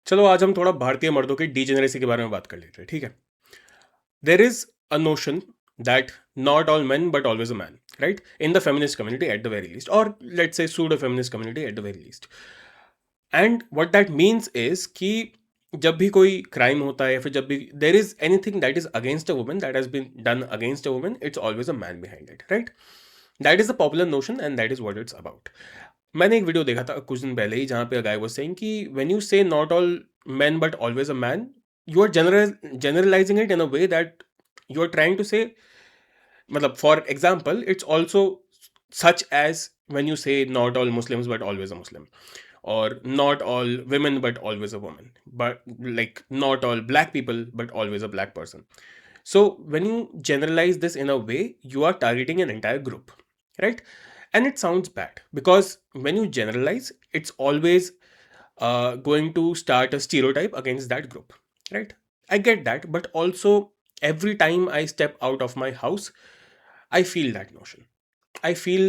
चलो आज हम थोड़ा भारतीय मर्दों की डीजेनरेसी के बारे में बात कर लेते हैं, ठीक है। देर is a notion that not all men but always a man, right, in the feminist community at the very least, or let's say pseudo feminist community at the very least. And what that means is कि जब भी कोई crime होता है या फिर जब भी there is anything that is against a woman, that has been done against a woman, it's always a man behind it, right. That is the popular notion and that is what it's about. मैंने एक video देखा था कुछ दिन पहले ही जहाँ पे अ guy was saying कि व्हेन यू से not all men but always a man, you are generalizing it in a way that you are trying to say, matlab, for example, it's also such as when you say not all Muslims but always a Muslim, or not all women but always a woman, but like not all black people but always a black person. So when you generalize this in a way, you are targeting an entire group, right? And it sounds bad because when you generalize, it's always going to start a stereotype against that group, right? I get that, but also every time I step out of my house, I feel that notion. I feel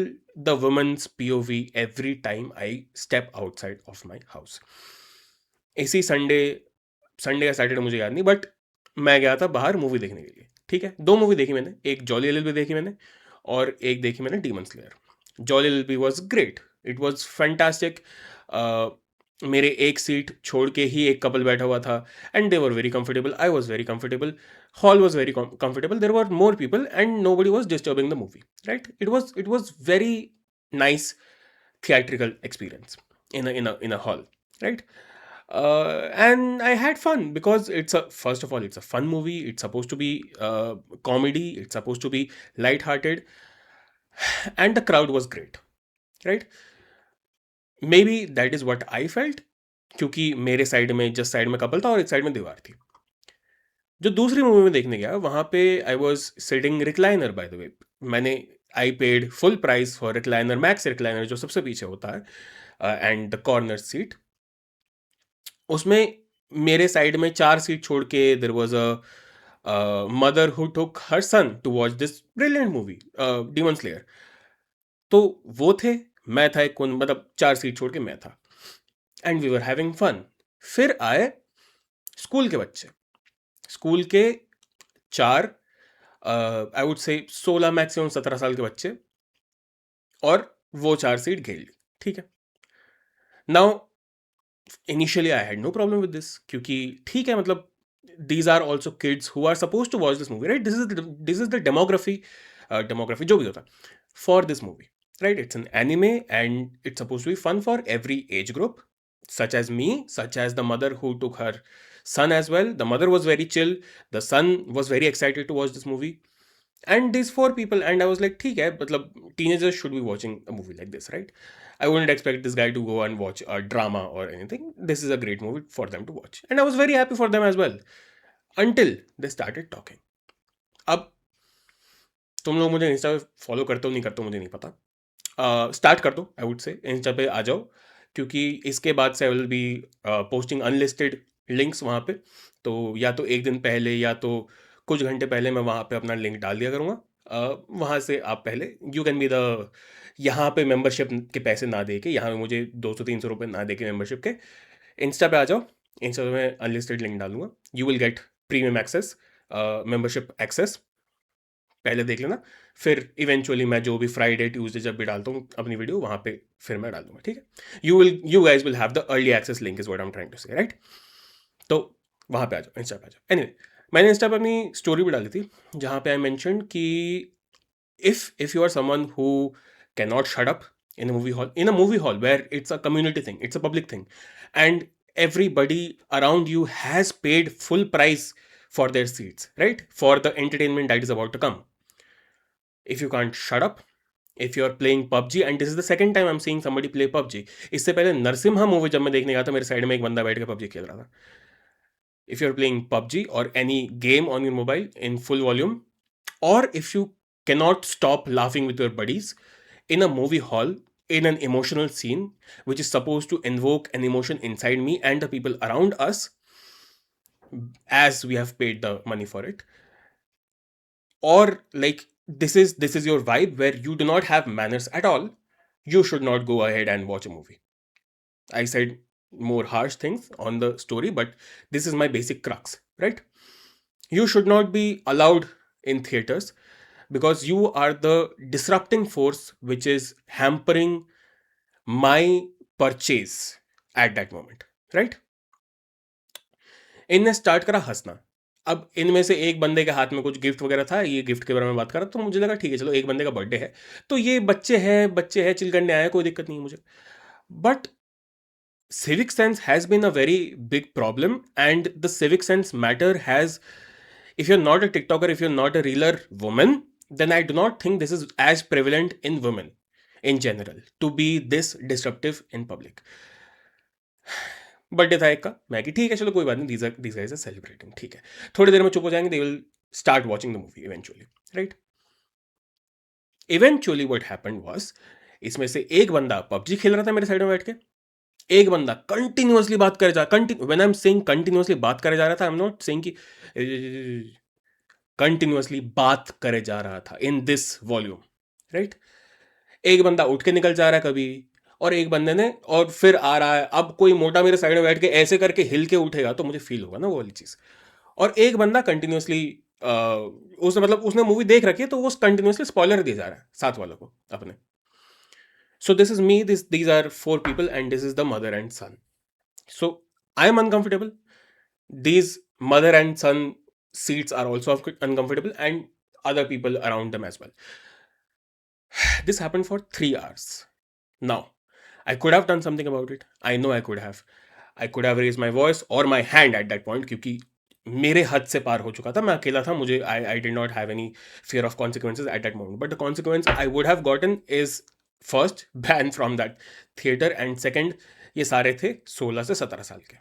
the woman's POV every time I step outside of my house. इसी Sunday, Sunday या Saturday मुझे याद नहीं, but मैं गया था बाहर movie देखने के लिए, ठीक है। दो मूवी देखी मैंने, एक जॉली एलएलबी देखी मैंने और एक देखी मैंने demon slayer. Jolly LLB was great, it was fantastic. मेरे एक सीट छोड़ के ही एक कपल बैठा हुआ था and they were very comfortable, I was very comfortable, hall was very comfortable, there were more people and nobody was disturbing the movie, right. It was very nice theatrical experience in a hall, right? And I had fun because first of all, it's a fun movie. It's supposed to be comedy. It's supposed to be light-hearted, and the crowd was great, right? Maybe that is what I felt, क्योंकि मेरे side में just side में couple था और एक side में दीवार थी। जो दूसरी मूवी में देखने गया वहाँ पे I was sitting recliner, by the way. मैंने I paid full price for recliner, max recliner जो सबसे पीछे होता है, एंड द कॉर्नर सीट। उसमें मेरे साइड में 4 सीट छोड़ के there was a mother who took her son to watch this brilliant movie Demon Slayer. तो वो थे, मैं था एक, मतलब 4 सीट छोड़ के मैं था, and we were having fun. फिर आए स्कूल के बच्चे, स्कूल के 4, आई वुड से 16 मैक्सिमम 17 साल के बच्चे, और वो 4 सीट घेर ली, ठीक है। Now initially I had no problem with this, क्योंकि ठीक है, मतलब these are also kids who are supposed to watch this movie, right? This is the demography जो भी होता for this movie, right? It's an anime and it's supposed to be fun for every age group, such as me, such as the mother who took her son as well. The mother was very chill, the son was very excited to watch this movie, and these 4 people, and I was like, ठीक है, मतलब teenagers should be watching a movie like this, right? I wouldn't expect this guy to go and watch a drama or anything. This is a great movie for them to watch, and I was very happy for them as well, until they started talking. अब तुम लोग मुझे Insta पे follow करते हो नहीं करते हो मुझे नहीं पता, स्टार्ट कर दो, आई वुड से इंस्टा पे आ जाओ, क्योंकि इसके बाद से I will be posting unlisted links वहाँ पे। तो या तो एक दिन पहले या तो कुछ घंटे पहले मैं वहाँ पे अपना लिंक डाल दिया करूँगा, वहाँ से आप पहले यू कैन बी द, यहाँ पे मेंबरशिप के पैसे ना दे के, यहाँ पे मुझे 200-300 रुपये ना दे के मेंबरशिप के, इंस्टा पे आ जाओ। इंस्टा पे मैं अनलिस्टेड लिंक डालूंगा, you will get premium access, membership access, पहले देख लेना। फिर इवेंचुअली मैं जो भी फ्राइडे ट्यूसडे जब भी डालता हूँ अपनी वीडियो वहाँ पे फिर मैं डाल दूंगा, ठीक है। You guys will have the early access link, is what I am trying to say, right. तो वहाँ पे आ जाओ, इंस्टा पे आ जाओ। एनीवे, मैंने इंस्टा पे अपनी स्टोरी भी डाली थी जहाँ पे आई मेंशन कि if you are someone who cannot shut up in a movie hall where it's a community thing, it's a public thing, and everybody around you has paid full price for their seats, right, for the entertainment that is about to come. If you can't shut up, if you are playing PUBG, and this is the second time I'm seeing somebody play PUBG, इससे पहले Narasimha movie जब मैं देखने गया था मेरे side में एक बंदा बैठ के PUBG खेल रहा था। If you're playing PUBG or any game on your mobile in full volume, or if you cannot stop laughing with your buddies in a movie hall in an emotional scene which is supposed to invoke an emotion inside me and the people around us, as we have paid the money for it, or like this is your vibe where you do not have manners at all, you should not go ahead and watch a movie. I said more harsh things on the story, but this is my basic crux, right? You should not be allowed in theaters because you are the disrupting force which is hampering my purchase at that moment, right? इनने start करा हंसना. अब इनमें से एक बंदे के हाथ में कुछ गिफ्ट वगैरह था, ये गिफ्ट के बारे में बात कर रहा, तो मुझे लगा ठीक है चलो, एक बंदे का बर्थडे है तो ये बच्चे हैं चिल करने आए, कोई दिक्कत नहीं है मुझे. But civic sense has been a very big problem, and the civic sense matter has, if you're not a TikToker, if you're not a reeler woman, then I do not think this is as prevalent in women in general to be this disruptive in public. Birthday था एक का, मैं कि ठीक है चलो कोई बात नहीं, these guys are celebrating, ठीक है, थोड़ी देर में चुप हो जाएंगे, they will start watching the movie eventually, right? Eventually what happened was, इसमें से एक बंदा पबजी खेल रहा था मेरे साइड में बैठ के, एक बंदा कंटिन्यूअसली बात करे जा, when I am saying continuously बात करे जा रहा था, आई एम नॉट सेइंग कि कंटिन्यूअसली बात करे जा रहा था इन दिस वॉल्यूम, राइट? एक बंदा उठ के निकल जा रहा है कभी, और एक बंदे ने, और फिर आ रहा है. अब कोई मोटा मेरे साइड में बैठ के ऐसे करके हिल के उठेगा तो मुझे फील होगा ना वो वाली चीज. और एक बंदा कंटिन्यूअसली, उसने मतलब उसने मूवी देख रखी है तो वो कंटिन्यूअसली स्पॉइलर दिया जा रहा है साथ वालों को अपने. So this is me, these are four people, and this is the mother and son. So I am uncomfortable. These mother and son seats are also uncomfortable, and other people around them as well. This happened for 3 hours. Now, I could have done something about it. I know I could have. I could have raised my voice or my hand at that point, क्योंकि मेरे हद से पार हो चुका था, मैं अकेला था, मुझे I did not have any fear of consequences at that moment. But the consequence I would have gotten is first ban from that theater, and second, ये सारे थे 16 से 17 साल के.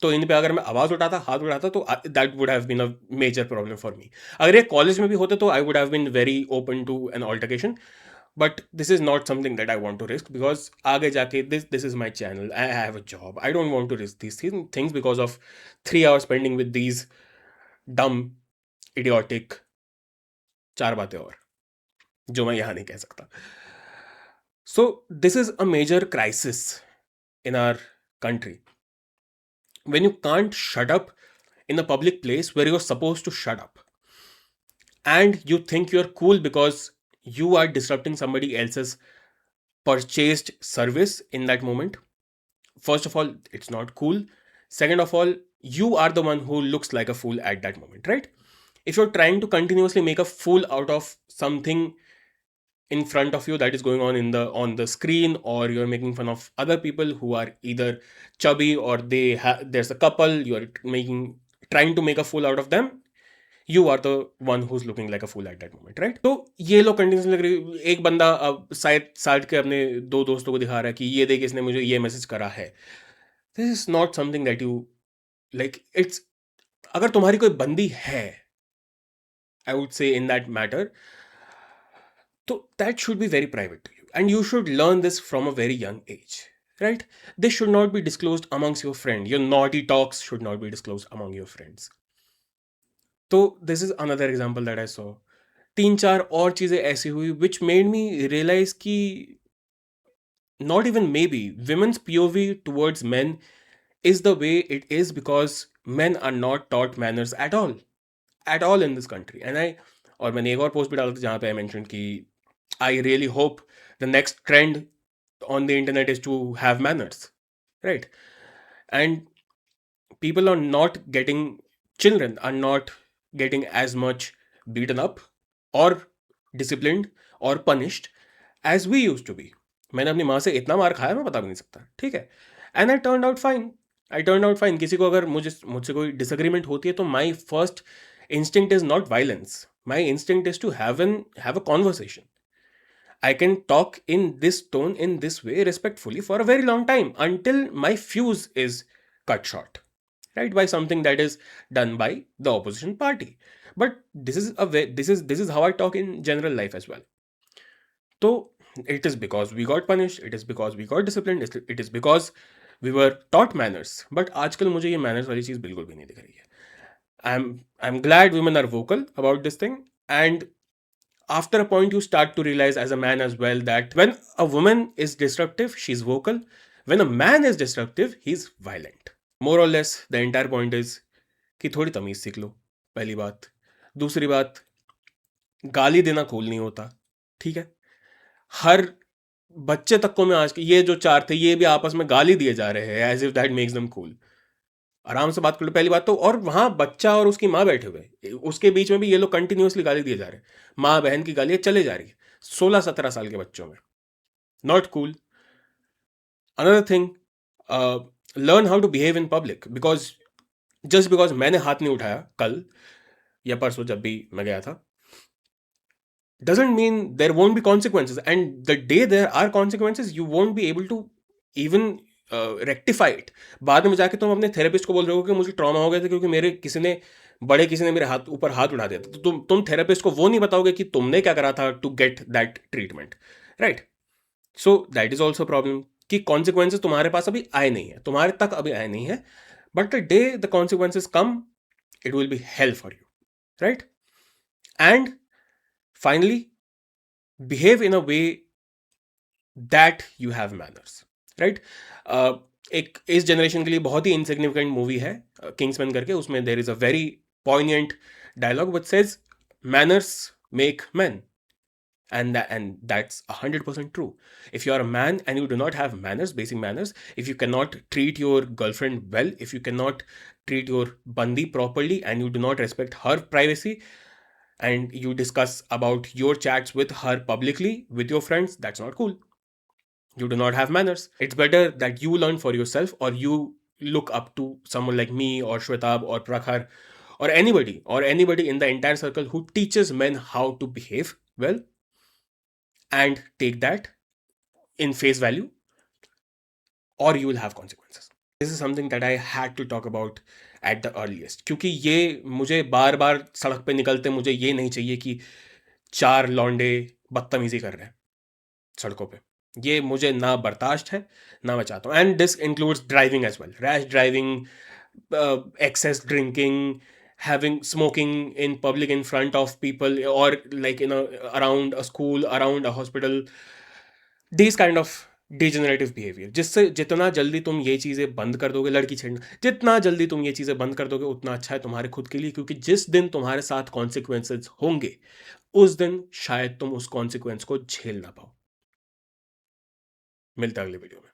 तो इन पे अगर मैं आवाज उठाता, हाथ उठाता, तो that would have been a major problem for me. अगर ये कॉलेज में भी होते तो I would have been very open to an altercation. But this is not something that I want to risk, because आगे जाके this is my channel, I have a job, I don't want to risk these things because of 3 hours spending with these dumb, idiotic चार बातें और जो मैं यहाँ नहीं कह सकता. So this is a major crisis in our country when you can't shut up in a public place where you're supposed to shut up, and you think you're cool because you are disrupting somebody else's purchased service in that moment. First of all, it's not cool. Second of all, you are the one who looks like a fool at that moment, right? If you're trying to continuously make a fool out of something in front of you that is going on the screen, or you're making fun of other people who are either chubby or there's a couple, you're trying to make a fool out of them, you are the one who's looking like a fool at that moment, right? तो ये लोग continuously लग रही, एक बंदा side के अपने दो दोस्तों को दिखा रहा है कि ये देख इसने मुझे ये मैसेज करा है. This is not something that you like. It's, अगर तुम्हारी कोई बंदी है, I would say in that matter, तो that should be very private to you, and you should learn this from a very young age, right? This should not be disclosed amongst your friends. Your naughty talks should not be disclosed among your friends. तो this is another example that I saw. 3-4 और चीज़ें ऐसी हुई which made me realise कि not even maybe women's POV towards men is the way it is because men are not taught manners at all in this country. And और मैंने एक और post भी डाला था जहाँ पे I mentioned कि I really hope the next trend on the internet is to have manners, right? And people are not getting, children are not getting as much beaten up or disciplined or punished as we used to be. मैंने अपनी माँ से इतना मार खाया मैं बता भी नहीं सकता, ठीक है. And I turn out fine. किसी को अगर मुझसे कोई डिसएग्रीमेंट होती है तो my first instinct is not violence. My instinct is to have a conversation. I can talk in this tone, in this way, respectfully for a very long time until my fuse is cut short, right? By something that is done by the opposition party. But this is how I talk in general life as well. So it is because we got punished, it is because we got disciplined, it is because we were taught manners. But आजकल मुझे ये manners वाली चीज़ बिल्कुल भी नहीं दिख रही है. I'm glad women are vocal about this thing, and after a point you start to realize as a man as well that when a woman is disruptive, she's vocal. When a man is destructive he is violent. More or less the entire point is कि थोड़ी तमीज सीख लो, पहली बात. दूसरी बात, गाली देना कूल नहीं होता, ठीक है. हर बच्चे तक को मैं आज के ये जो चार थे ये भी आपस में गाली दिए जा रहे हैं as if that makes them cool. आराम से बात कर लो, पहली बात तो. और वहां बच्चा और उसकी माँ बैठे हुए, उसके बीच में भी ये लोग कंटिन्यूअसली गाली दिए जा रहे हैं. माँ बहन की गालियां चले जा रही है 16-17 साल के बच्चों में. Not cool. Another thing, learn how to behave in public. Because just because मैंने हाथ नहीं उठाया कल या परसों जब भी मैं गया था, doesn't mean there won't be consequences. And the day there are consequences, you won't be able to even rectify it. बाद में जाके तुम अपने थेरेपिस्ट को बोल रहे हो कि मुझे ट्रॉमा हो गया था क्योंकि मेरे किसी ने मेरे हाथ ऊपर हाथ उठा दिया था. तो तुम थेरेपिस्ट को वो नहीं बताओगे कि तुमने क्या करा था to get that treatment, right. So that is also problem कि कॉन्सिक्वेंसेज तुम्हारे पास अभी आए नहीं है, तुम्हारे तक अभी आए नहीं है. But the day the consequences come, it will be hello for you, right. And finally, behave in a way that you have manners, right. एक इस जनरेशन के लिए बहुत ही इनसिग्निफिकेंट मूवी है किंग्समैन करके. उसमें there is a very poignant dialogue which says manners make men, and that's 100% true. If you are a man and you do not have manners, basic manners, if you cannot treat your girlfriend well, if you cannot treat your bandi properly, and you do not respect her privacy, and you discuss about your chats with her publicly with your friends, that's not cool. You do not have manners. It's better that you learn for yourself, or you look up to someone like me or Shwetab or Prakhar or anybody in the entire circle who teaches men how to behave well, and take that in face value, or you will have consequences. This is something that I had to talk about at the earliest, क्योंकि ये मुझे बार बार सड़क पे निकलते मुझे ये नहीं चाहिए कि 4 लौंडे बदतमीजी कर रहे हैं सड़कों पे. ये मुझे ना बर्दाश्त है, ना मैं चाहता हूँ. And this includes driving as well. Rash driving, excess drinking, having smoking in public in front of people, or like around a school, around a hospital. These kind of degenerative behaviour, जिससे जितना जल्दी तुम ये चीज़ें बंद कर दोगे, लड़की छेड़ना, जितना जल्दी तुम ये चीज़ें बंद कर दोगे उतना अच्छा है तुम्हारे खुद के लिए. क्योंकि जिस दिन तुम्हारे साथ कॉन्सिक्वेंसेज होंगे उस दिन शायद तुम उस कॉन्सिक्वेंस को झेल ना पाओ. मिलता है अगले वीडियो में.